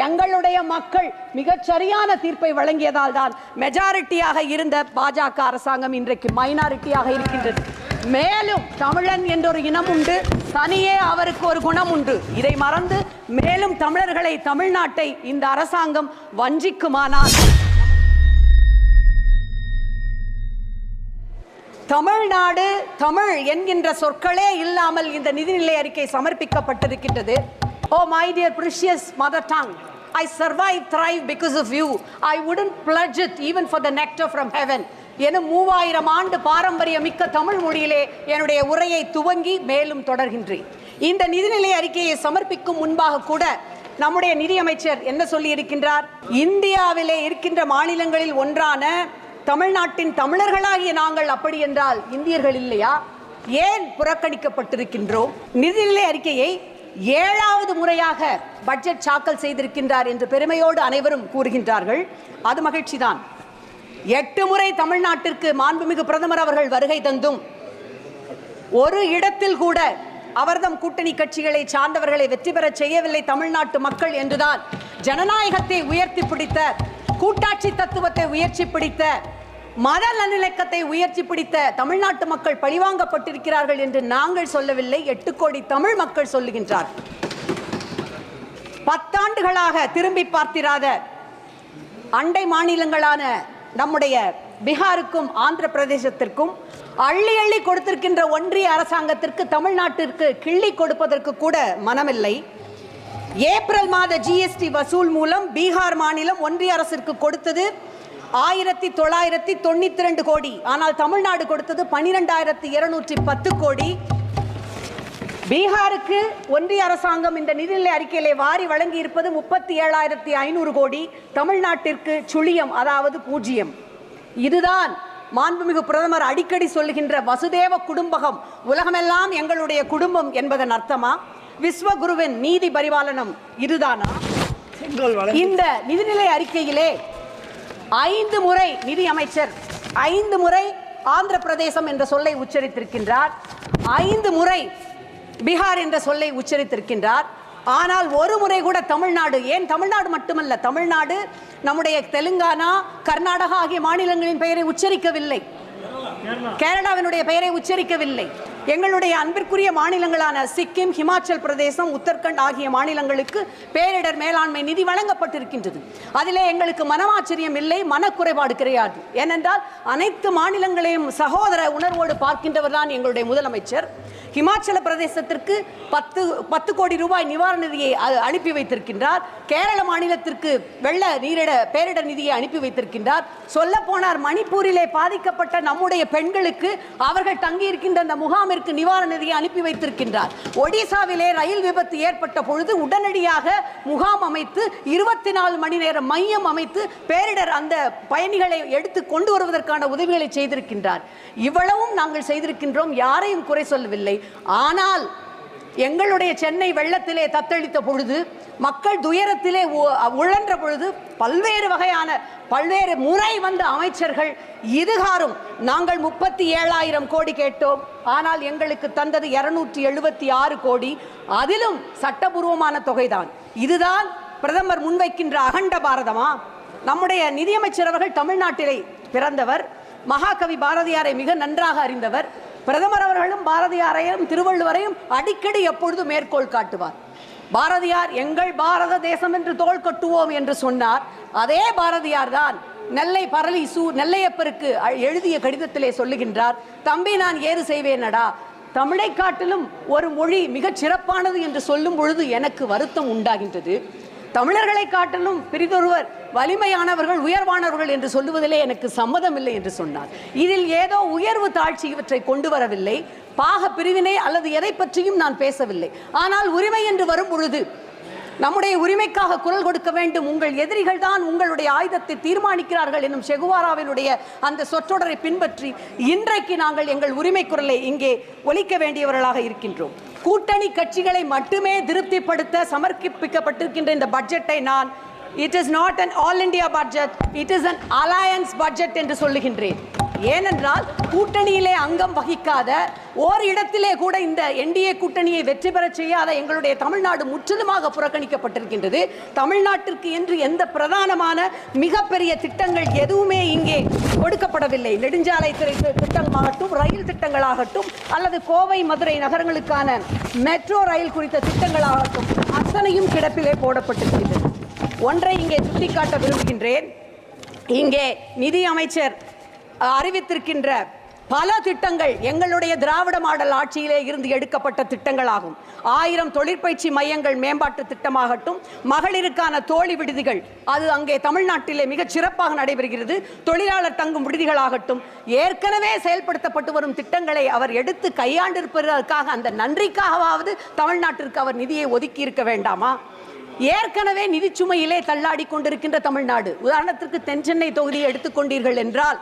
எங்களுடைய மக்கள் மிகச் சரியான தீர்ப்பை வழங்கியதால் தான் மெஜாரிட்டியாக இருந்த பாஜக அரசாங்கம் இன்றைக்கு மைனாரிட்டியாக இருக்கின்றது. மேலும் தமிழன் என்றொரு இனம் உண்டு, தனியே அவருக்கு ஒரு குணம் உண்டு. இதை மறந்து மேலும் தமிழர்களை, தமிழ்நாட்டை இந்த அரசாங்கம் வஞ்சிக்குமானால் தமிழ்நாடு, தமிழ் என்கின்ற சொற்களே இல்லாமல் இந்த நிதிநிலை அறிக்கை சமர்ப்பிக்கப்பட்டிருக்கின்றது. Oh my dear precious mother tongue, I survive, thrive because of you. I wouldn't pledge it even for the nectar from heaven. என 3000 ஆண்டு பாரம்பரியமிக்க தமிழ் மொழியிலே என்னுடைய உரையை துவங்கி மேலும் தொடர்கின்றேன். இந்த நிதிநிலை அறிக்கையை சமர்ப்பிக்கும் முன்பாக கூட நம்முடைய நிதியமைச்சர் என்ன சொல்லி இருக்கின்றார்? இந்தியாவிலே இருக்கின்ற மாநிலங்களில் ஒன்றான தமிழ்நாட்டின் தமிழர்களாகிய நாங்கள் அப்படி என்றால் இந்தியர்கள் இல்லையா? ஏன் புறக்கணிக்கப்பட்டிருக்கின்றோம்? நிதிநிலை அறிக்கையை 7வது முறையாக பட்ஜெட் தாக்கல் செய்திருக்கின்றார் என்று பெருமையோடு அனைவரும் கூறுகின்றார்கள். அது மகிழ்ச்சிதான். 8 முறை தமிழ்நாட்டிற்கு மாண்புமிகு பிரதமர் அவர்கள் வருகை தந்தும் ஒரு இடத்தில் கூட அவர்தம் கூட்டணி கட்சிகளை சார்ந்தவர்களை வெற்றி பெற செய்யவில்லை தமிழ்நாட்டு மக்கள் என்றுதான் ஜனநாயகத்தை உயர்த்தி பிடித்த, கூட்டாட்சி தத்துவத்தை உயர்ச்சி பிடித்த, மத நல்லிணக்கத்தை உயர்ச்சி பிடித்த தமிழ்நாட்டு மக்கள் பழிவாங்கப்பட்டிருக்கிறார்கள் என்று நாங்கள் சொல்லவில்லை, 8 கோடி தமிழ் மக்கள் சொல்லுகின்றார். 10 ஆண்டுகளாக திரும்பி பார்த்திராத அண்டை மாநிலங்களான நம்முடைய பீகாருக்கும் ஆந்திர பிரதேசத்திற்கும் அள்ளி அள்ளி கொடுத்திருக்கின்ற ஒன்றிய அரசாங்கத்திற்கு தமிழ்நாட்டிற்கு கிள்ளி கொடுப்பதற்கு கூட மனமில்லை. ஏப்ரல் மாத ஜிஎஸ்டி வசூல் மூலம் பீகார் மாநிலம் ஒன்றிய அரசிற்கு கொடுத்தது 1992 கோடி. ஆனால் தமிழ்நாடு கொடுத்தது 12210 கோடி. பீகாருக்கு ஒன்றிய அரசாங்கம் இந்த நிதிநிலை அறிக்கையிலே வாரி வழங்கி இருப்பது 37,500 கோடி. தமிழ்நாட்டிற்கு சுழியம், அதாவது 0. இதுதான் மாண்புமிகு பிரதமர் அடிக்கடி சொல்லுகின்ற வசுதேவ குடும்பகம், உலகமெல்லாம் எங்களுடைய குடும்பம் என்பதன் அர்த்தமா? விஸ்வகுருவின் நீதி பரிபாலனம் இதுதானா? இந்த நிதிநிலை அறிக்கையிலே 5 முறை நிதி அமைச்சர் 5 முறை ஆந்திர பிரதேசம் என்ற சொல்லை உச்சரித்திருக்கின்றார், 5 முறை பீகார் என்ற சொல்லை உச்சரித்திருக்கின்றார். ஆனால் ஒரு முறை கூட தமிழ்நாடு, ஏன் தமிழ்நாடு மட்டுமல்ல, தமிழ்நாடு, நம்முடைய தெலுங்கானா, கர்நாடகா ஆகிய மாநிலங்களின் பெயரை உச்சரிக்கவில்லை, கேரளாவினுடைய பெயரை உச்சரிக்கவில்லை. எங்களுடைய அன்பிற்குரிய மாநிலங்களான சிக்கிம், ஹிமாச்சல் பிரதேசம், உத்தரகண்ட் ஆகிய மாநிலங்களுக்கு பேரிடர் மேலாண்மை நிதி வழங்கப்பட்டிருக்கின்றது. அதிலே எங்களுக்கு மனமாச்சரியம் இல்லை, மனக்குறைபாடு கிடையாது. ஏனென்றால் அனைத்து மாநிலங்களையும் சகோதர உணர்வோடு பார்க்கின்றவர் தான் எங்களுடைய முதலமைச்சர். ஹிமாச்சல பிரதேசத்திற்கு 10 கோடி ரூபாய் நிவாரண நிதியை அனுப்பி வைத்திருக்கின்றார். கேரள மாநிலத்திற்கு வெள்ள பேரிடர் நிதியை அனுப்பி வைத்திருக்கின்றார். சொல்ல போனார், மணிப்பூரிலே பாதிக்கப்பட்ட நம்முடைய பெண்களுக்கு அவர்கள் தங்கியிருக்கின்ற அந்த முகாமிற்கு நிவாரண நிதியை அனுப்பி வைத்திருக்கின்றார். ஒடிசாவிலே ரயில் விபத்து ஏற்பட்ட பொழுது உடனடியாக முகாம் அமைத்து 24 மணி நேரம் மையம் அமைத்து பேரிடர் அந்த பயணிகளை எடுத்து கொண்டு வருவதற்கான உதவிகளை செய்திருக்கின்றார். இவ்வளவும் நாங்கள் செய்திருக்கின்றோம், யாரையும் குறை சொல்லவில்லை. ஆனால் எங்களுடைய சென்னை வெள்ளத்திலே தத்தளித்த பொழுது, மக்கள் துயரத்திலே உழன்ற பொழுது பல்வேறு முறை வந்த அமைச்சர்கள் இதுகாரும் நாங்கள் 37,000 கோடி கேட்டோம், ஆனால் எங்களுக்கு தந்தது 276 கோடி, அதிலும் சட்டபூர்வமான தொகைதான். இதுதான் பிரதமர் முன்வைக்கின்ற அகண்ட பாரதமா? நம்முடைய நிதியமைச்சர் அவர்கள் தமிழ்நாட்டிலே பிறந்தவர், மகாகவி பாரதியாரை மிக நன்றாக அறிந்தவர். பிரதமர் அவர்களும் பாரதியாரையும் திருவள்ளுவரையும் அடிக்கடி எப்பொழுதும் மேற்கோள் காட்டுவார். பாரதியார் எங்கள் பாரத தேசம் என்று தோள் கட்டுவோம் என்று சொன்னார். அதே பாரதியார் தான் நெல்லையப்பருக்கு எழுதிய கடிதத்திலே சொல்லுகின்றார், தம்பி நான் ஏறு செய்வேனடா, தமிழை காட்டிலும் ஒரு மொழி மிகச் சிறப்பானது என்று சொல்லும் பொழுது எனக்கு வருத்தம் உண்டாகின்றது. தமிழர்களை காட்டிலும் பிரிதொருவர் வலிமையானவர்கள், உயர்வானவர்கள் என்று சொல்லுவதிலே எனக்கு சம்மதம் இல்லை என்று சொன்னார். இதில் ஏதோ உயர்வு தாழ்ச்சி இவற்றை கொண்டு வரவில்லை, பாக பிரிவினை அல்லது எதை பற்றியும் நான் பேசவில்லை. ஆனால் உரிமை என்று வரும் பொழுது நம்முடைய உரிமைக்காக குரல் கொடுக்க வேண்டும். உங்கள் எதிரிகள் தான் உங்களுடைய ஆயுதத்தை தீர்மானிக்கிறார்கள் என்னும் செகுவாராவினுடைய அந்த சொற்றொடரை பின்பற்றி இன்றைக்கு நாங்கள் எங்கள் உரிமை குரலை இங்கே ஒலிக்க வேண்டியவர்களாக இருக்கின்றோம். கூட்டணி கட்சிகளை மட்டுமே திருப்திப்படுத்த சமர்ப்பிக்கப்பட்டிருக்கின்ற இந்த பட்ஜெட்டை நான் it is not an all India budget, it is an alliance budget என்று சொல்லுகின்றேன். ஏனென்றால் கூட்டணியிலே அங்கம் வகிக்காத ஓர் இடத்திலே கூட இந்த என்டிஏ கூட்டணியை வெற்றி பெற செய்யாத எங்களுடைய தமிழ்நாடு முற்றிலுமாக புறக்கணிக்கப்பட்டிருக்கின்றது. தமிழ்நாட்டிற்கு என்று எந்த பிரதானமான மிகப்பெரிய திட்டங்கள் எதுவுமே இங்கே கொடுக்கப்படவில்லை. நெடுஞ்சாலை திட்டமாகட்டும், ரயில் திட்டங்களாகட்டும், அல்லது கோவை மதுரை நகரங்களுக்கான மெட்ரோ ரயில் குறித்த திட்டங்களாகட்டும் அத்தனையும் கிடப்பிலே போடப்பட்டிருக்கின்றது. ஒன்றை இங்கே சுட்டிக்காட்ட விரும்புகின்றேன். இங்கே நிதி அமைச்சர் அறிவித்திருக்கின்ற பல திட்டங்கள் எங்களுடைய திராவிட மாடல் ஆட்சியிலே இருந்து எடுக்கப்பட்ட திட்டங்களாகும். 1000 தொழிற்பயிற்சி மையங்கள் மேம்பாட்டு திட்டமாகட்டும், மகளிருக்கான தோழி விடுதிகள், அது அங்கே தமிழ்நாட்டிலே மிகச் சிறப்பாக நடைபெறுகிறது. தொழிலாளர் தங்கும் விடுதிகளாகட்டும், ஏற்கனவே செயல்படுத்தப்பட்டு வரும் திட்டங்களை அவர் எடுத்து கையாண்டிருப்பதற்காக அந்த நன்றிக்காகவாவது தமிழ்நாட்டிற்கு அவர் நிதியை ஒதுக்கி இருக்க வேண்டாமா? ஏற்கனவே நிதிச்சுமையிலே தள்ளாடி கொண்டிருக்கின்ற தமிழ்நாடு, உதாரணத்திற்கு தென் சென்னை தொகுதியை எடுத்துக்கொண்டீர்கள் என்றால்,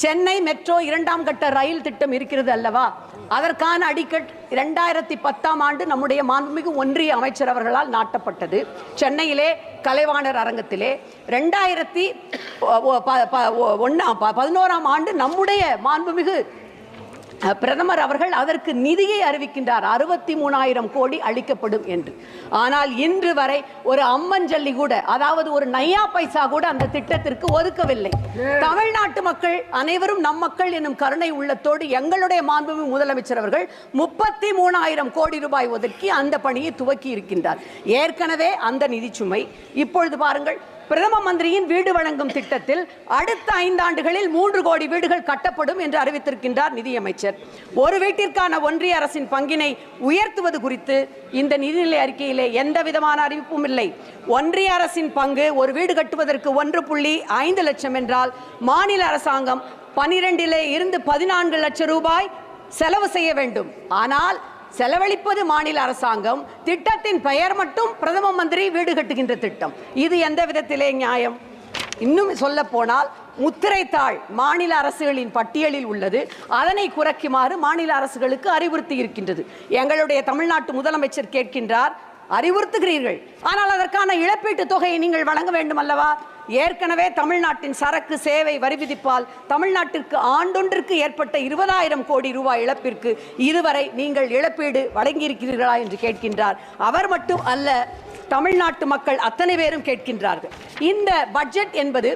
சென்னை மெட்ரோ 2ஆம் கட்ட ரயில் திட்டம் இருக்கிறது அல்லவா? அதற்கான அடிக்கட் 2010ஆம் ஆண்டு நம்முடைய மாண்புமிகு ஒன்றிய அமைச்சர் அவர்களால் நாட்டப்பட்டது. சென்னையிலே கலைவாணர் அரங்கத்திலே 2011ஆம் ஆண்டு நம்முடைய மாண்புமிகு பிரதமர் அவர்கள் அதற்கு நிதியை அறிவிக்கின்றார். 63,000 கோடி அளிக்கப்படும் என்று. ஆனால் இன்று வரை ஒரு அம்மஞ்சல்லி கூட, அதாவது ஒரு நையா பைசா கூட அந்த திட்டத்திற்கு ஒதுக்கவில்லை. தமிழ்நாட்டு மக்கள் அனைவரும் நம் மக்கள் என்னும் கருணை உள்ளத்தோடு எங்களுடைய மாண்புமிகு முதலமைச்சர் அவர்கள் 33,000 கோடி ரூபாய் ஒதுக்கி அந்த பணியை துவக்கி இருக்கின்றார். ஏற்கனவே அந்த நிதிச்சுமை. இப்பொழுது பாருங்கள், பிரதம மந்திரியின் வீடு வழங்கும் திட்டத்தில் அடுத்த 5 ஆண்டுகளில் 3 கோடி வீடுகள் கட்டப்படும் என்று அறிவித்திருக்கின்றார் நிதியமைச்சர். ஒரு வீட்டிற்கான ஒன்றிய அரசின் பங்கினை உயர்த்துவது குறித்து இந்த நிதிநிலை அறிக்கையிலே எந்த விதமான அறிவிப்பும் இல்லை. ஒன்றிய அரசின் பங்கு ஒரு வீடு கட்டுவதற்கு 1.5 லட்சம் என்றால் மாநில அரசாங்கம் 12 இருந்து 14 லட்சம் ரூபாய் செலவு செய்ய வேண்டும். ஆனால் செலவழிப்பது மாநில அரசாங்கம், திட்டத்தின் பெயர் மட்டும் பிரதம மந்திரி வீடு கட்டுகின்ற திட்டம். இது எந்த விதத்திலே நியாயம்? இன்னும் சொல்ல போனால், முத்திரைத்தாள் மாநில அரசுகளின் பட்டியலில் உள்ளது. அதனை குறைக்குமாறு மாநில அரசுகளுக்கு அறிவுறுத்தி இருக்கின்றது. எங்களுடைய தமிழ்நாட்டு முதலமைச்சர் கேட்கின்றார், அறிவுறுத்துகிறீர்கள், ஆனால் அதற்கான இழப்பீட்டு தொகையை நீங்கள் வழங்க வேண்டும் அல்லவா? ஏற்கனவே தமிழ்நாட்டின் சரக்கு சேவை வரி விதிப்பால் தமிழ்நாட்டிற்கு ஆண்டொன்றிற்கு ஏற்பட்ட 20,000 கோடி ரூபாய் இழப்பிற்கு இதுவரை நீங்கள் இழப்பீடு வழங்கியிருக்கிறீர்களா என்று கேட்கின்றார். அவர் மட்டும் அல்ல, தமிழ்நாட்டு மக்கள் அத்தனை பேரும் கேட்கின்றார்கள். இந்த பட்ஜெட் என்பது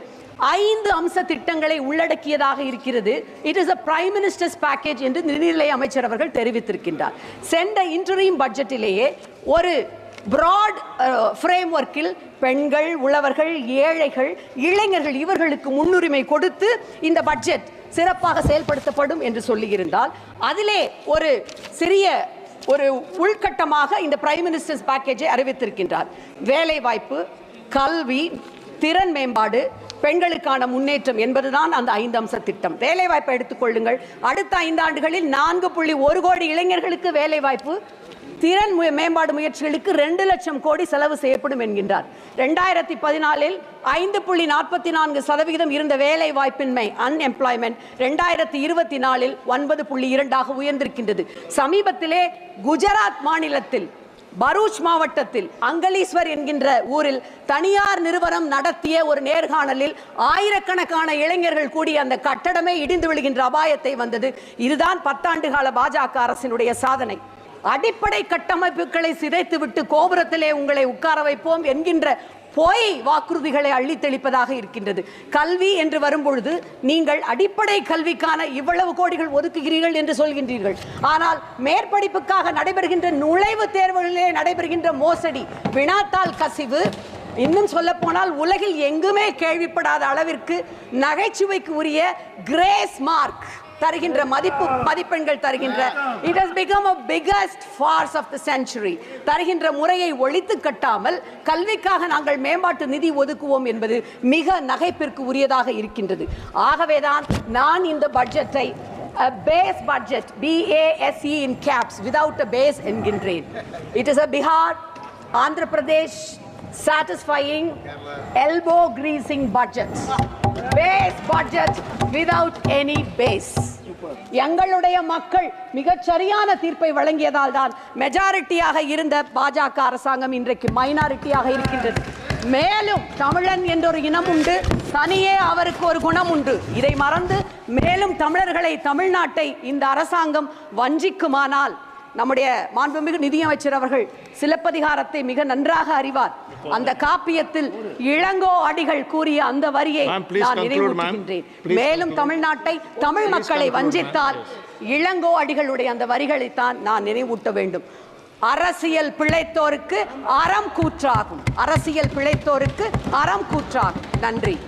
5 அம்ச திட்டங்களை உள்ளடக்கியதாக இருக்கிறது. It is a Prime Minister's package என்று நிதிநிலை அமைச்சர் அவர்கள் தெரிவித்திருக்கின்றார். சென்ற இன்டரிம் பட்ஜெட்டிலேயே ஒரு பிராட் ஃப்ரேம்வொர்க்கில் பெண்கள், உழவர்கள், ஏழைகள், இளைஞர்கள் இவர்களுக்கு முன்னுரிமை கொடுத்து இந்த பட்ஜெட் சிறப்பாக செயல்படுத்தப்படும் என்று சொல்லியிருந்தால், அதிலே ஒரு சிறிய ஒரு உள்கட்டமாக இந்த பிரைம் மினிஸ்டர்ஸ் பேக்கேஜை அறிவித்திருக்கின்றார். வேலை வாய்ப்பு, கல்வி, திறன் மேம்பாடு, பெண்களுக்கான முன்னேற்றம் என்பதுதான் அந்த 5 அம்ச திட்டம். வேலை வாய்ப்பை எடுத்துக்கொள்ளுங்கள். அடுத்த 5 ஆண்டுகளில் 4.1 கோடி இளைஞர்களுக்கு வேலை வாய்ப்பு, திறன் மேம்பாடு முயற்சிகளுக்கு 2 லட்சம் கோடி செலவு செய்யப்படும் என்கின்றார். 2014இல் 5.44% இருந்த வேலை வாய்ப்பின்மை அன்எம்ப்ளாய்மெண்ட் 2024இல் 9.2 உயர்ந்திருக்கின்றது. சமீபத்திலே குஜராத் மாநிலத்தில் பரூச் மாவட்டத்தில் அங்கலீஸ்வர் என்கின்ற ஊரில் தனியார் நிறுவனம் நடத்திய ஒரு நேர்காணலில் ஆயிரக்கணக்கான இளைஞர்கள் கூடிய அந்த கட்டடமே இடிந்து விழுகின்ற அபாயத்தை வந்தது. இதுதான் 10 ஆண்டு கால பாஜக அரசினுடைய சாதனை. அடிப்படை கட்டமைப்புகளை சிதைத்துவிட்டு கோபுரத்திலே உங்களை உட்கார வைப்போம் என்கின்ற பொய் வாக்குறுதிகளை அள்ளித்தெளிப்பதாக இருக்கின்றது. கல்வி என்று வரும்பொழுது நீங்கள் அடிப்படை கல்விக்கான இவ்வளவு கோடிகள் ஒதுக்குகிறீர்கள் என்று சொல்கின்றீர்கள். ஆனால் மேற்படிப்புக்காக நடைபெறுகின்ற நுழைவுத் தேர்வுகளிலே நடைபெறுகின்ற மோசடி, வினாத்தாள் கசிவு, இன்னும் சொல்ல போனால் உலகில் எங்குமே கேள்விப்படாத அளவிற்கு நகைச்சுவைக்கு உரிய கிரேஸ் மார்க் தருகின்ற மதிப்பெண்கள் தருகின்ற it has become a biggest farce of the century தருகின்ற முறையை ஒழித்து கட்டாமல் கல்விக்காக நாங்கள் மேம்பாட்டு நிதி ஒதுக்குவோம் என்பது மிக நகைப்பிற்கு உரியதாக இருக்கின்றது. ஆகவேதான் நான் இந்த பட்ஜெட்டை a base budget, BASE in caps, without a base என்கின்றேன். It is a Bihar, Andhra Pradesh satisfying elbow greasing budget. Base budget without any base. எங்களுடைய மக்கள் மிகச் சரியான தீர்ப்பை வழங்கியதால் தான் மெஜாரிட்டியாக இருந்த பாஜக அரசாங்கம் இன்றைக்கு மைனாரிட்டியாக இருக்கின்றது. மேலும் தமிழன் என்ற ஒரு இனம் உண்டு, தனியே அவருக்கு ஒரு குணம் உண்டு. இதை மறந்து மேலும் தமிழர்களை, தமிழ்நாட்டை இந்த அரசாங்கம் வஞ்சிக்குமானால் நம்முடைய மாண்புமிகு நிதியமைச்சர் அவர்கள் சிலப்பதிகாரத்தை மிக நன்றாக அறிவார். அந்த காப்பியத்தில் இளங்கோ அடிகள் கூறிய அந்த வரியை நான் நினைவூட்டுகின்றேன். மேலும் தமிழ்நாட்டை, தமிழ் மக்களை வஞ்சித்தால் இளங்கோ அடிகளுடைய அந்த வரிகளைத்தான் நான் நினைவூட்ட வேண்டும். அரசியல் பிழைத்தோருக்கு அறம் கூற்றாகும். அரசியல் பிழைத்தோருக்கு அறம் கூற்றாகும். நன்றி.